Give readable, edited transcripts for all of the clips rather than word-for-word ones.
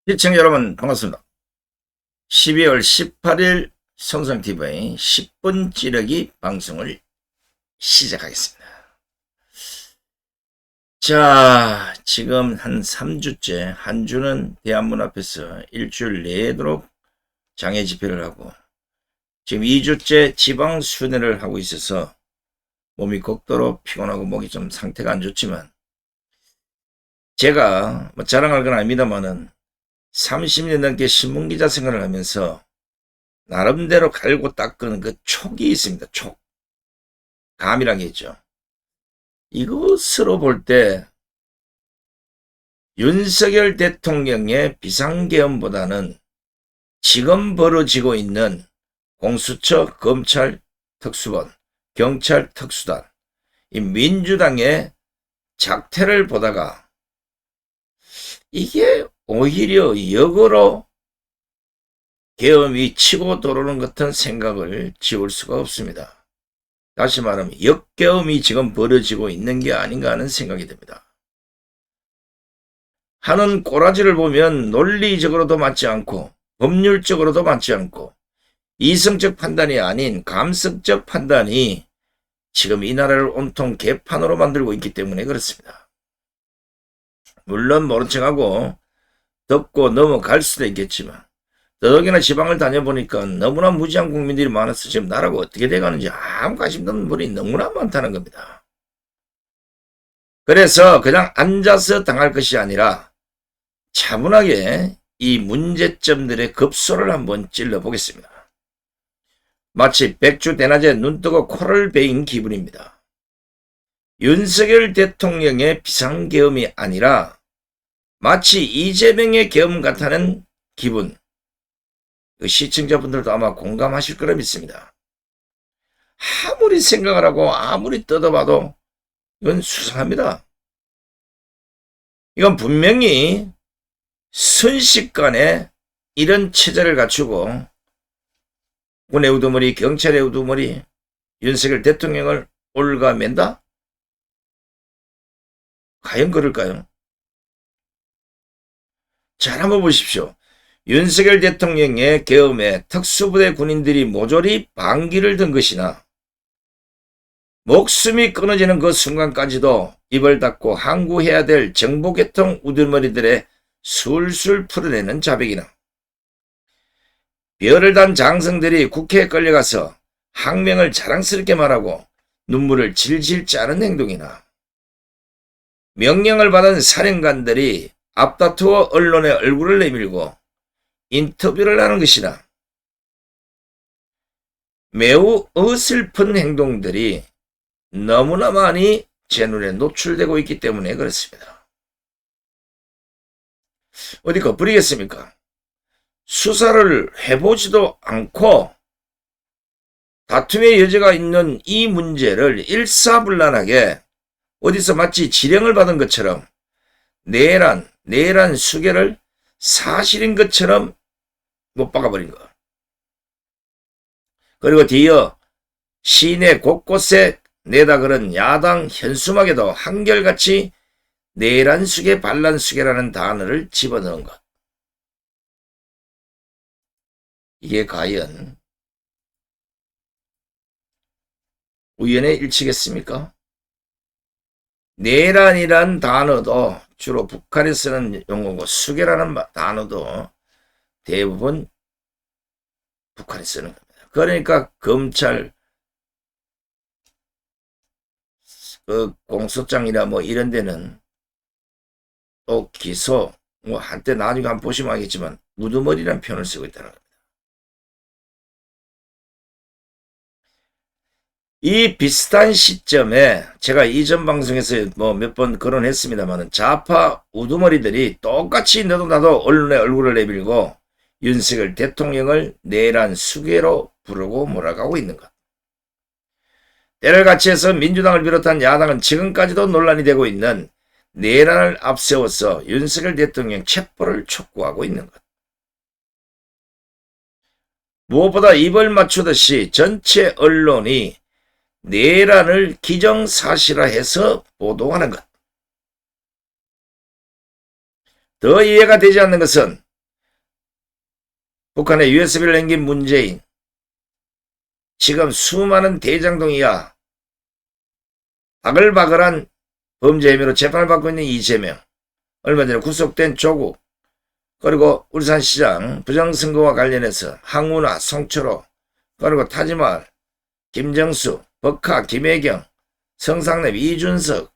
시청자 여러분 반갑습니다. 12월 18일 성성TV의 10분 찌르기 방송을 시작하겠습니다. 자, 지금 한 3주째, 한 주는 대한문 앞에서 일주일 내도록 장애 집회를 하고, 지금 2주째 지방 순회를 하고 있어서 몸이 극도로 피곤하고 목이 좀 상태가 안 좋지만, 제가 뭐 자랑할 건 아닙니다만은 30년 넘게 신문기자 생활을 하면서 나름대로 갈고 닦은 그 촉이 있습니다. 촉. 감이란 게 있죠. 이것으로 볼 때 윤석열 대통령의 비상계엄보다는 지금 벌어지고 있는 공수처, 검찰, 특수본, 경찰, 특수단, 이 민주당의 작태를 보다가 이게 오히려 역으로 계엄이 치고 들어오는 것 같은 생각을 지울 수가 없습니다. 다시 말하면 역계엄이 지금 벌어지고 있는 게 아닌가 하는 생각이 듭니다. 하는 꼬라지를 보면 논리적으로도 맞지 않고 법률적으로도 맞지 않고 이성적 판단이 아닌 감성적 판단이 지금 이 나라를 온통 개판으로 만들고 있기 때문에 그렇습니다. 물론 모른 척하고 덮고 넘어갈 수도 있겠지만 더더욱이나 지방을 다녀보니까 너무나 무지한 국민들이 많아서 지금 나라가 어떻게 돼가는지 아무 관심도 없는 분이 너무나 많다는 겁니다. 그래서 그냥 앉아서 당할 것이 아니라 차분하게 이 문제점들의 급소를 한번 찔러보겠습니다. 마치 백주 대낮에 눈뜨고 코를 베인 기분입니다. 윤석열 대통령의 비상계엄이 아니라 마치 이재명의 계엄 같다는 기분, 시청자분들도 아마 공감하실 거라 믿습니다. 아무리 생각을 하고 아무리 뜯어봐도 이건 수상합니다. 이건 분명히 순식간에 이런 체제를 갖추고 군의 우두머리, 경찰의 우두머리, 윤석열 대통령을 올가맨다? 과연 그럴까요? 잘 한번 보십시오. 윤석열 대통령의 계엄에 특수부대 군인들이 모조리 반기를 든 것이나 목숨이 끊어지는 그 순간까지도 입을 닫고 항구해야 될 정보계통 우두머리들의 술술 풀어내는 자백이나 별을 단 장성들이 국회에 끌려가서 항명을 자랑스럽게 말하고 눈물을 질질 짜는 행동이나 명령을 받은 사령관들이 앞다투어 언론의 얼굴을 내밀고 인터뷰를 하는 것이나 매우 어슬픈 행동들이 너무나 많이 제 눈에 노출되고 있기 때문에 그렇습니다. 어디 겁부리겠습니까? 수사를 해보지도 않고 다툼의 여지가 있는 이 문제를 일사불란하게 어디서 마치 지령을 받은 것처럼 내란 수개를 사실인 것처럼 못 박아버린 거. 그리고 뒤이어 시내 곳곳에 내다 그런 야당 현수막에도 한결같이 내란 수개, 반란 수개라는 단어를 집어넣은 것. 이게 과연 우연의 일치겠습니까? 내란이란 단어도 주로 북한에 쓰는 용어고 수개라는 단어도 대부분 북한에 쓰는 겁니다. 그러니까 검찰 공소장이나 뭐 이런 데는 또 기소 뭐 한때 나중에 한번 보시면 알겠지만 우두머리라는 표현을 쓰고 있다는 겁니다. 이 비슷한 시점에 제가 이전 방송에서 뭐 몇 번 거론했습니다만 좌파 우두머리들이 똑같이 너도 나도 언론의 얼굴을 내밀고 윤석열 대통령을 내란 수괴로 부르고 몰아가고 있는 것. 때를 같이 해서 민주당을 비롯한 야당은 지금까지도 논란이 되고 있는 내란을 앞세워서 윤석열 대통령 체포를 촉구하고 있는 것. 무엇보다 입을 맞추듯이 전체 언론이 내란을 기정사실화해서 보도하는 것. 더 이해가 되지 않는 것은 북한에 USB를 남긴 문재인, 지금 수많은 대장동이야 바글바글한 범죄 혐의로 재판을 받고 있는 이재명, 얼마 전에 구속된 조국, 그리고 울산시장 부정선거와 관련해서 항우나, 송철호, 그리고 타지마을, 김정수, 법카, 김혜경, 성상랩, 이준석,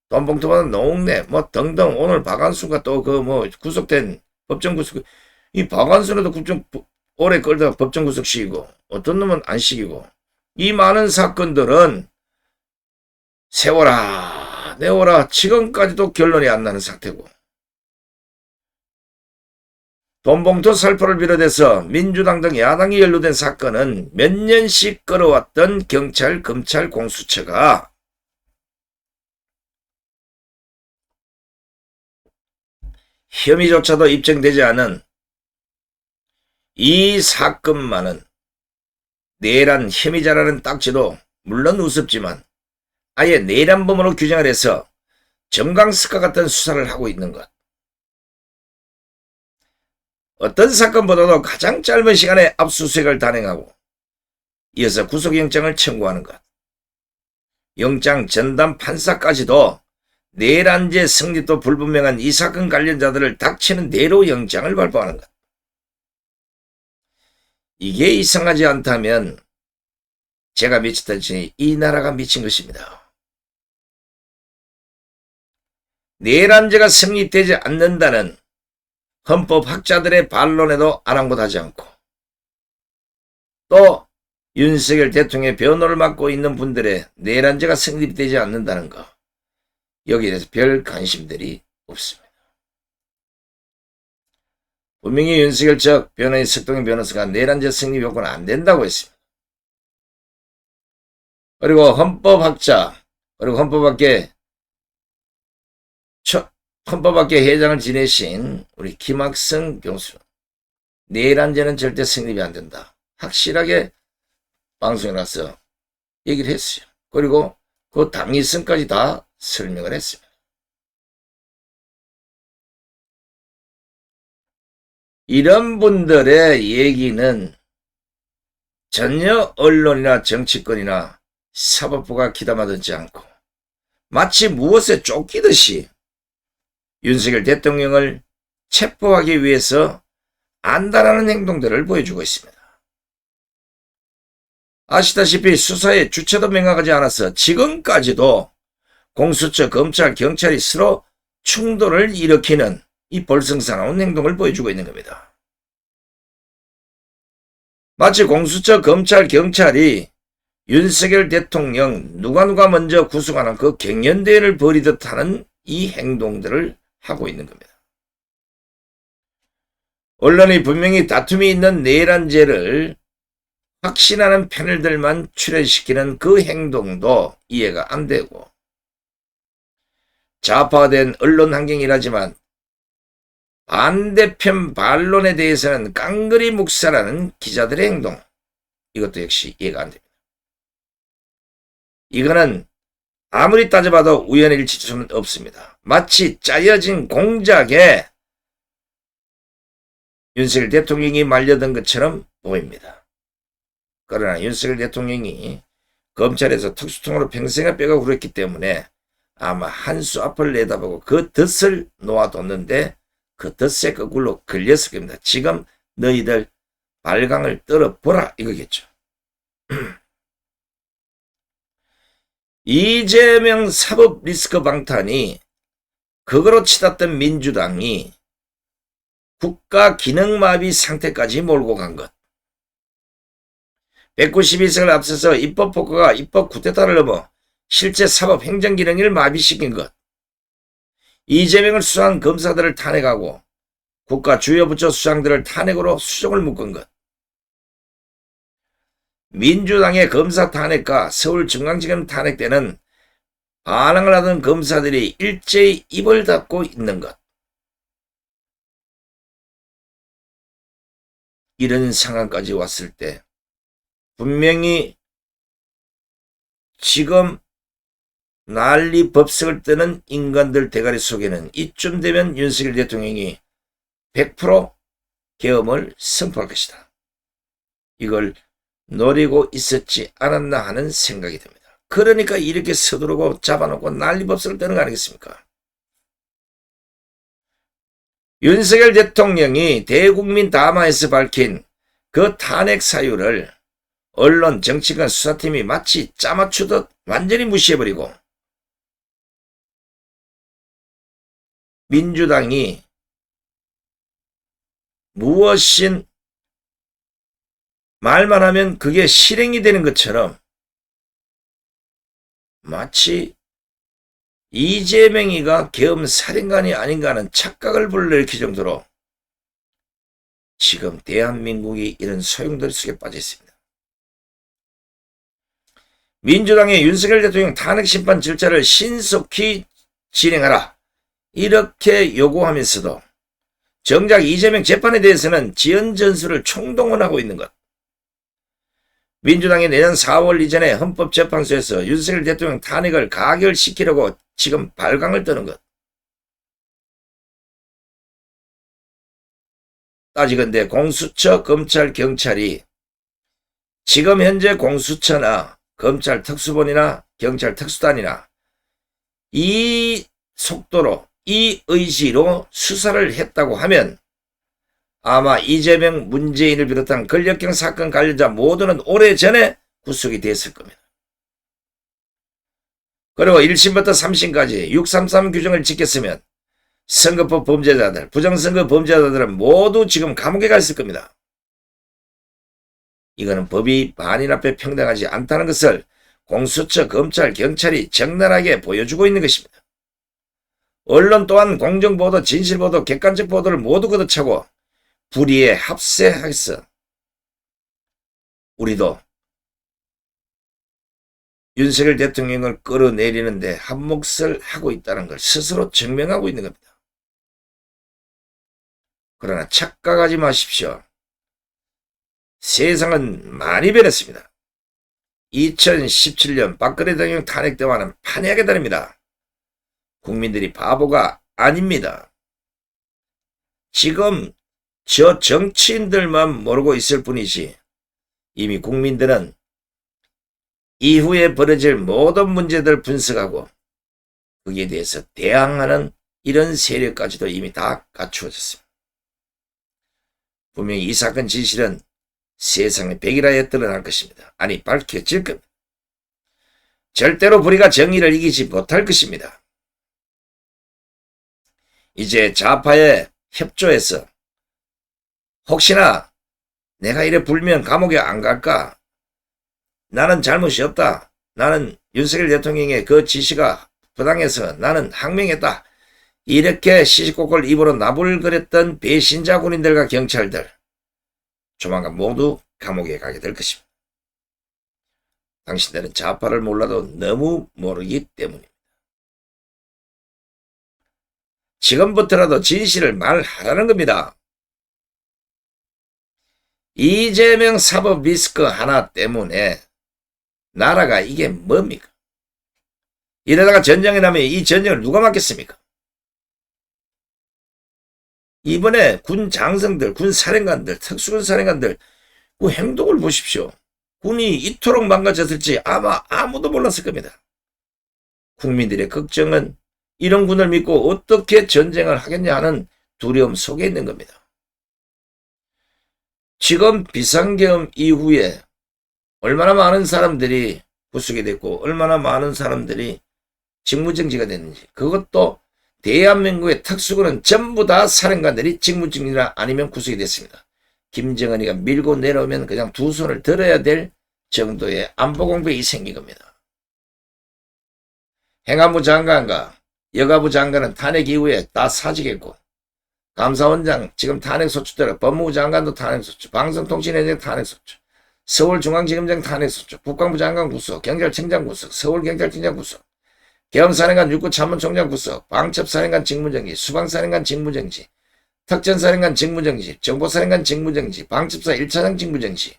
돈봉투 받은 노웅래, 뭐 등등. 오늘 박한수가 또 그 뭐 구속된 법정 구속, 이 박한수라도 오래 끌다가 법정 구속 시키고, 어떤 놈은 안 시키고, 이 많은 사건들은 세워라 내워라 지금까지도 결론이 안 나는 상태고, 돈봉투 살포를 비롯해서 민주당 등 야당이 연루된 사건은 몇 년씩 끌어왔던 경찰, 검찰, 공수처가 혐의조차도 입증되지 않은 이 사건만은 내란 혐의자라는 딱지도 물론 우습지만 아예 내란범으로 규정을 해서 정강석과 같은 수사를 하고 있는 것. 어떤 사건보다도 가장 짧은 시간에 압수수색을 단행하고 이어서 구속영장을 청구하는 것. 영장 전담 판사까지도 내란죄 성립도 불분명한 이 사건 관련자들을 닥치는 대로 영장을 발부하는 것. 이게 이상하지 않다면 제가 미쳤든지 이 나라가 미친 것입니다. 내란죄가 성립되지 않는다는 헌법학자들의 반론에도 아랑곳하지 않고 또 윤석열 대통령의 변호를 맡고 있는 분들의 내란죄가 성립되지 않는다는 거, 여기에 대해서 별 관심들이 없습니다. 분명히 윤석열 측 변호인 석동현 변호사가 내란죄 성립 요건은 안 된다고 했습니다. 그리고 헌법학자, 그리고 헌법학계 회장을 지내신 우리 김학성 교수, 내란죄는 절대 성립이 안 된다. 확실하게 방송에 나서 얘기를 했어요. 그리고 그 당위성까지 다 설명을 했습니다. 이런 분들의 얘기는 전혀 언론이나 정치권이나 사법부가 귀담아듣지 않고 마치 무엇에 쫓기듯이 윤석열 대통령을 체포하기 위해서 안달하는 행동들을 보여주고 있습니다. 아시다시피 수사의 주체도 명확하지 않아서 지금까지도 공수처, 검찰, 경찰이 서로 충돌을 일으키는 이 볼성사나운 행동을 보여주고 있는 겁니다. 마치 공수처, 검찰, 경찰이 윤석열 대통령 누가 먼저 구속하는 그 경연대회를 벌이듯 하는 이 행동들을 하고 있는 겁니다. 언론이 분명히 다툼이 있는 내란죄를 확신하는 패널들만 출연시키는 그 행동도 이해가 안 되고, 좌파화된 언론 환경이라지만 반대편 반론에 대해서는 깡그리 묵살하는 기자들의 행동, 이것도 역시 이해가 안 됩니다. 이거는 아무리 따져봐도 우연의 일치는 없습니다. 마치 짜여진 공작에 윤석열 대통령이 말려든 것처럼 보입니다. 그러나 윤석열 대통령이 검찰에서 특수통으로 평생을 빼가고 그랬기 때문에 아마 한 수 앞을 내다보고 그 덫을 놓아뒀는데 그 덫에 거꾸로 걸렸을 겁니다. 지금 너희들 발광을 떨어보라 이거겠죠. 이재명 사법 리스크 방탄이 그거로 치닫던 민주당이 국가 기능마비 상태까지 몰고 간 것. 192석을 앞서서 입법 폭거가 입법 쿠데타를 넘어 실제 사법 행정 기능을 마비시킨 것. 이재명을 수사한 검사들을 탄핵하고 국가 주요 부처 수장들을 탄핵으로 수정을 묶은 것. 민주당의 검사 탄핵과 서울중앙지검 탄핵 때는 반항을 하던 검사들이 일제히 입을 닫고 있는 것. 이런 상황까지 왔을 때 분명히 지금 난리 법석을 뜨는 인간들 대가리 속에는 이쯤 되면 윤석열 대통령이 100% 계엄을 선포할 것이다. 이걸 노리고 있었지 않았나 하는 생각이 듭니다. 그러니까 이렇게 서두르고 잡아놓고 난리법석을 떠는 거 아니겠습니까? 윤석열 대통령이 대국민 담화에서 밝힌 그 탄핵 사유를 언론, 정치권, 수사팀이 마치 짜맞추듯 완전히 무시해버리고 민주당이 무엇인 말만 하면 그게 실행이 되는 것처럼 마치 이재명이가 계엄 살인관이 아닌가 하는 착각을 불러일으킬 정도로 지금 대한민국이 이런 소용돌이 속에 빠져 있습니다. 민주당의 윤석열 대통령 탄핵심판 절차를 신속히 진행하라 이렇게 요구하면서도 정작 이재명 재판에 대해서는 지연 전수를 총동원하고 있는 것. 민주당이 내년 4월 이전에 헌법재판소에서 윤석열 대통령 탄핵을 가결시키려고 지금 발광을 떠는 것. 따지건대 공수처, 검찰, 경찰이 지금 현재 공수처나 검찰 특수본이나 경찰 특수단이나 이 속도로 이 의지로 수사를 했다고 하면 아마 이재명, 문재인을 비롯한 권력형 사건 관련자 모두는 오래전에 구속이 됐을 겁니다. 그리고 1심부터 3심까지 633 규정을 지켰으면 선거법 범죄자들, 부정선거 범죄자들은 모두 지금 감옥에 가 있을 겁니다. 이거는 법이 만인 앞에 평등하지 않다는 것을 공수처, 검찰, 경찰이 적나라하게 보여주고 있는 것입니다. 언론 또한 공정보도, 진실보도, 객관적 보도를 모두 걷어차고 불의에 합세해서 우리도 윤석열 대통령을 끌어내리는데 한몫을 하고 있다는 걸 스스로 증명하고 있는 겁니다. 그러나 착각하지 마십시오. 세상은 많이 변했습니다. 2017년 박근혜 대통령 탄핵 때와는 판이하게 다릅니다. 국민들이 바보가 아닙니다. 지금 저 정치인들만 모르고 있을 뿐이지 이미 국민들은 이후에 벌어질 모든 문제들 분석하고 거기에 대해서 대항하는 이런 세력까지도 이미 다 갖추어졌습니다. 분명히 이 사건 진실은 세상에 백일하에 드러날 것입니다. 아니 밝혀질 겁니다. 절대로 불의가 정의를 이기지 못할 것입니다. 이제 좌파에 협조해서 혹시나 내가 이래 불면 감옥에 안 갈까? 나는 잘못이 없다. 나는 윤석열 대통령의 그 지시가 부당해서 나는 항명했다. 이렇게 시시콜콜 입으로 나불거렸던 배신자 군인들과 경찰들 조만간 모두 감옥에 가게 될 것입니다. 당신들은 좌파를 몰라도 너무 모르기 때문입니다. 지금부터라도 진실을 말하라는 겁니다. 이재명 사법 리스크 하나 때문에 나라가 이게 뭡니까? 이러다가 전쟁이 나면 이 전쟁을 누가 맡겠습니까? 이번에 군 장성들, 군 사령관들, 특수군 사령관들 그 행동을 보십시오. 군이 이토록 망가졌을지 아마 아무도 몰랐을 겁니다. 국민들의 걱정은 이런 군을 믿고 어떻게 전쟁을 하겠냐 하는 두려움 속에 있는 겁니다. 지금 비상계엄 이후에 얼마나 많은 사람들이 구속이 됐고 얼마나 많은 사람들이 직무정지가 됐는지, 그것도 대한민국의 특수군은 전부 다 사령관들이 직무정지나 아니면 구속이 됐습니다. 김정은이가 밀고 내려오면 그냥 두 손을 들어야 될 정도의 안보공백이 생긴 겁니다. 행안부 장관과 여가부 장관은 탄핵 이후에 다 사직했고, 감사원장 지금 탄핵소추대로, 법무부 장관도 탄핵소추, 방송통신위원장 탄핵소추, 서울중앙지검장 탄핵소추, 국방부 장관 구속, 경찰청장 구속, 서울경찰청장 구속, 계엄사령관 육구참모총장 구속, 방첩사령관 직무정지, 수방사령관 직무정지, 특전사령관 직무정지, 정보사령관 직무정지, 방첩사 1차장 직무정지.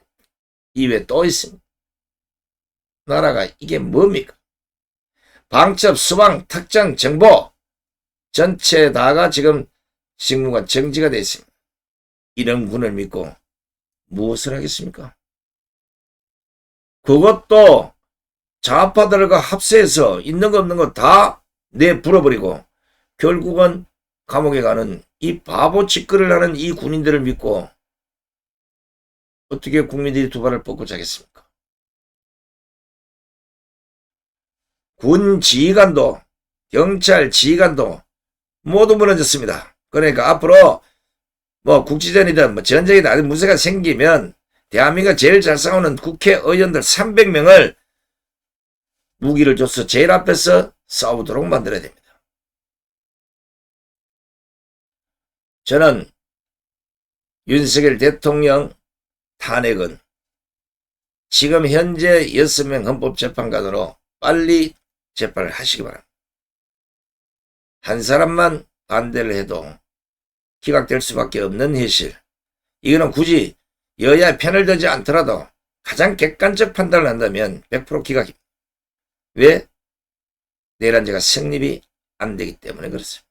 이외에 또 있습니다. 나라가 이게 뭡니까? 방첩, 수방, 특정, 정보 전체 다가 지금 직무가 정지가 되어 있습니다. 이런 군을 믿고 무엇을 하겠습니까? 그것도 좌파들과 합세해서 있는 거 없는 거 다 내불어버리고 결국은 감옥에 가는 이 바보 짓거리를 하는 이 군인들을 믿고 어떻게 국민들이 두 발을 뻗고 자겠습니까? 군 지휘관도 경찰 지휘관도 모두 무너졌습니다. 그러니까 앞으로 뭐 국지전이든 뭐 전쟁이든 문제가 생기면 대한민국가 제일 잘 싸우는 국회의원들 300명을 무기를 줘서 제일 앞에서 싸우도록 만들어야 됩니다. 저는 윤석열 대통령 탄핵은 지금 현재 6명 헌법재판관으로 빨리 재판을 하시기 바랍니다. 한 사람만 반대를 해도 기각될 수밖에 없는 현실. 이거는 굳이 여야의 편을 들지 않더라도 가장 객관적 판단을 한다면 100% 기각입니다. 왜? 내란죄가 성립이 안 되기 때문에 그렇습니다.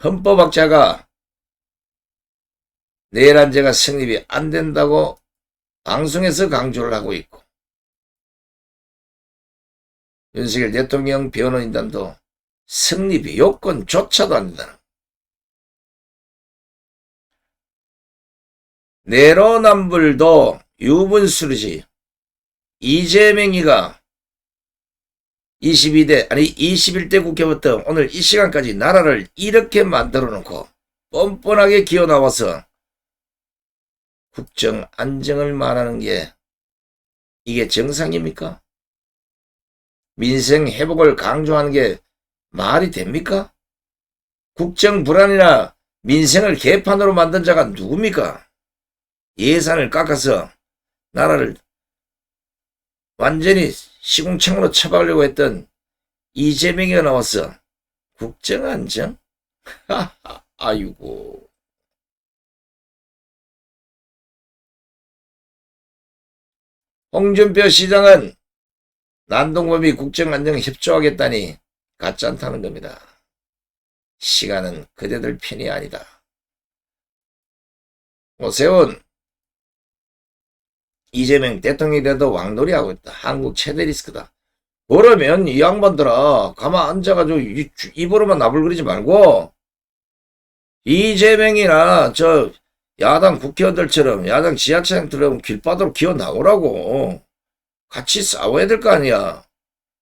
헌법학자가 내란죄가 성립이 안 된다고 방송에서 강조를 하고 있고 윤석열 대통령 변호인단도 성립 요건조차도 안 된다는 내로남불도 유분수르지 이재명이가 21대 국회부터 오늘 이 시간까지 나라를 이렇게 만들어 놓고 뻔뻔하게 기어 나와서 국정 안정을 말하는 게 이게 정상입니까? 민생 회복을 강조하는 게 말이 됩니까? 국정 불안이나 민생을 개판으로 만든 자가 누굽니까? 예산을 깎아서 나라를 완전히 시궁창으로 쳐박으려고 했던 이재명이가 나와서 국정 안정? 아이고. 홍준표 시장은 난동범이 국정 안정 협조하겠다니 같지 않다는 겁니다. 시간은 그대들 편이 아니다. 오세훈 이재명 대통령이 돼도 왕놀이하고 있다. 한국 최대 리스크다. 그러면 이 양반들아 가만 앉아가지고 입으로만 나불거리지 말고 이재명이나 저 야당 국회의원들처럼 야당 지하철장처럼 길바닥으로 기어 나오라고. 같이 싸워야 될 거 아니야.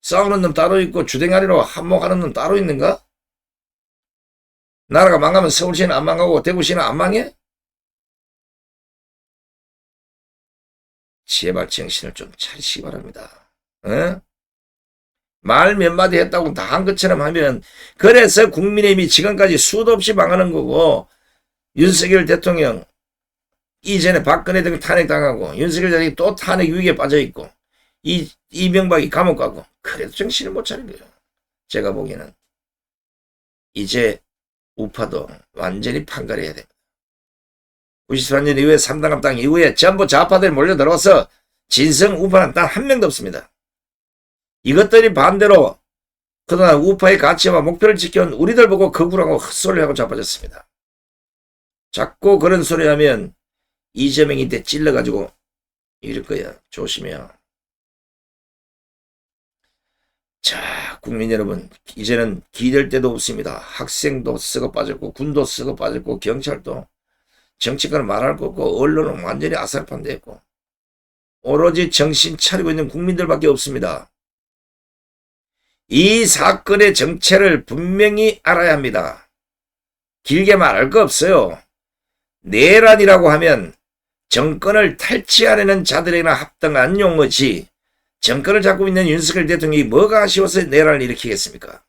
싸우는 놈 따로 있고 주댕아리로 한몫하는 놈 따로 있는가? 나라가 망하면 서울시는 안 망하고 대구시는 안 망해? 제발 정신을 좀 차리시기 바랍니다. 어? 말 몇 마디 했다고 다 한 것처럼 하면 그래서 국민의힘이 지금까지 수도 없이 망하는 거고 윤석열 대통령 이전에 박근혜 등 탄핵당하고 윤석열 대통령이 또 탄핵 위기에 빠져있고 이명박이 감옥 가고 그래도 정신을 못 차린 거예요. 제가 보기에는 이제 우파도 완전히 판가려야 됩니다. 93년 이후에 3당 합당 이후에 전부 좌파들이 몰려들어와서 진성 우파는 단 한 명도 없습니다. 이것들이 반대로 그동안 우파의 가치와 목표를 지켜온 우리들 보고 거구라고 헛소리를 하고 자빠졌습니다. 자꾸 그런 소리 하면 이재명한테 찔러가지고 이럴 거야. 조심해요. 자, 국민 여러분, 이제는 기댈 데도 없습니다. 학생도 썩어 빠졌고 군도 썩어 빠졌고 경찰도 정치권은 말할 거 없고 언론은 완전히 아살판되었고 오로지 정신 차리고 있는 국민들밖에 없습니다. 이 사건의 정체를 분명히 알아야 합니다. 길게 말할 거 없어요. 내란이라고 하면 정권을 탈취하려는 자들에게나 합당한 용어지 정권을 잡고 있는 윤석열 대통령이 뭐가 아쉬워서 내란을 일으키겠습니까?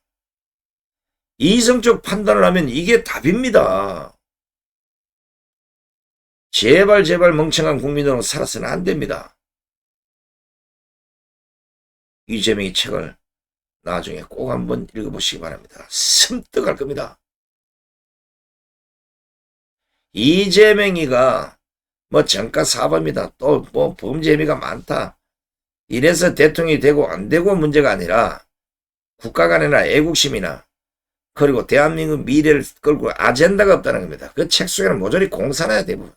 이성적 판단을 하면 이게 답입니다. 제발 멍청한 국민으로 살아서는 안 됩니다. 이재명의 책을 나중에 꼭 한번 읽어보시기 바랍니다. 섬뜩할 겁니다. 이재명이가 뭐 정가 사범이다. 또 뭐 범죄 혐의가 많다. 이래서 대통령이 되고 안 되고 문제가 아니라 국가 간이나 애국심이나 그리고 대한민국 미래를 끌고 아젠다가 없다는 겁니다. 그 책 속에는 모조리 공산화야 대부분.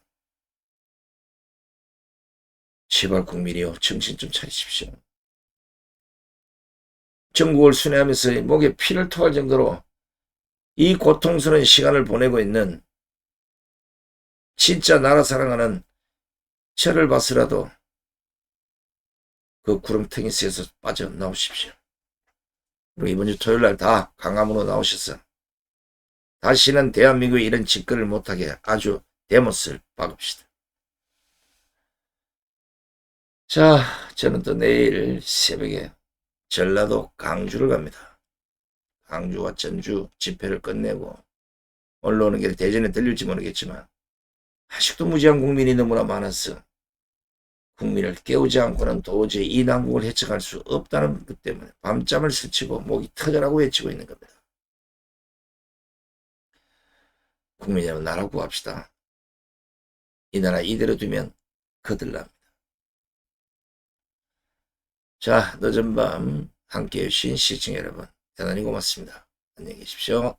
제발 국민이요, 정신 좀 차리십시오. 전국을 순회하면서 목에 피를 토할 정도로 이 고통스러운 시간을 보내고 있는 진짜 나라 사랑하는 저를 봐서라도 그 구렁텅이에서 빠져나오십시오. 그리고 이번 주 토요일날 다 강화문으로 나오셔서 다시는 대한민국에 이런 짓거리를 못하게 아주 대못을 박읍시다. 자, 저는 또 내일 새벽에 전라도 강주를 갑니다. 강주와 전주 집회를 끝내고 올라오는 길에 대전에 들릴지 모르겠지만 아직도 무지한 국민이 너무나 많아서 국민을 깨우지 않고는 도저히 이 난국을 헤쳐갈 수 없다는 것 때문에 밤잠을 설치고 목이 터져라고 외치고 있는 겁니다. 국민 여러분, 나라 구합시다. 이 나라 이대로 두면 거들납니다. 자, 늦은 밤 함께해 주신 시청자 여러분, 대단히 고맙습니다. 안녕히 계십시오.